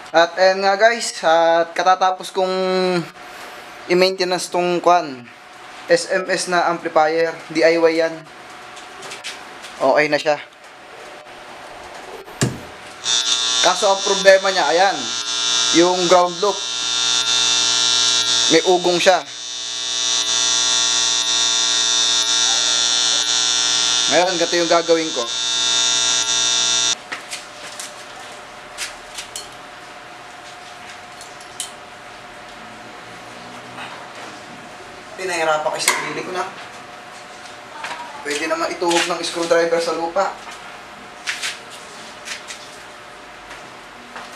At ayan nga guys, at katatapos kong i-maintenance tong SMS na amplifier, DIY yan. Okay na siya. Kaso ang problema niya, ayan, yung ground loop, may ugong siya. Ngayon, ganito yung gagawin ko. Pinahirapan ko sa sarili ko na. Pwede naman ituhog ng screwdriver sa lupa.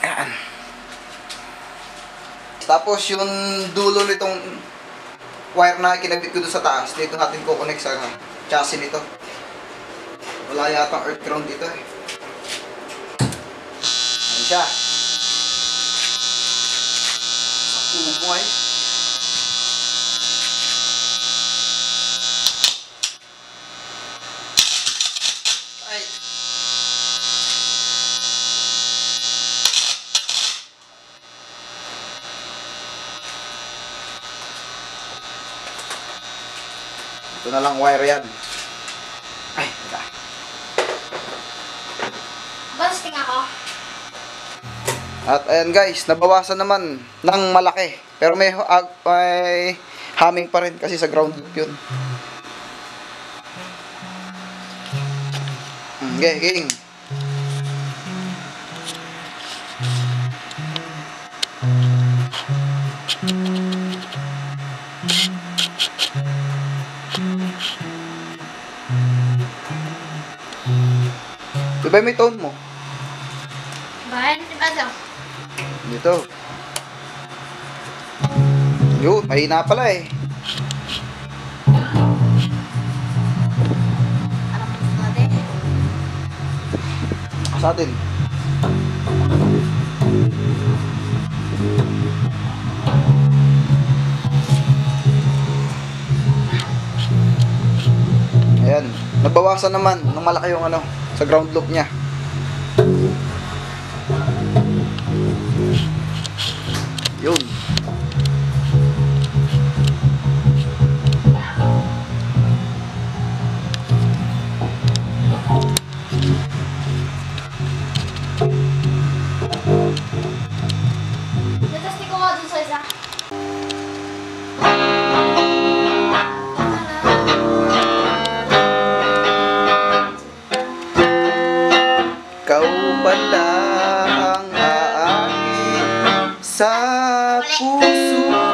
Ayan. Tapos yung dulo nitong wire na kinabit ko doon sa taas, dito natin kukonek sa chassis nito. Wala yata earth ground dito eh. Ayan siya. Sa upo ay. Ay. Ito na lang wire yan. Ay, teka. Busting ako. At ayan guys, nabawasan naman ng malaki. Pero may humming pa rin kasi sa ground loop yun. Okay, king. Diba may tone mo? Bahan, di ba daw? Dito. Yun, mahina pala eh. Alam mo natin. Sa atin. Ayan, nabawasan naman ng malaki yung sa ground loop niya. Yun. Natesting ko nga dun sa isa. Ikaw pala ang aangin sa puso.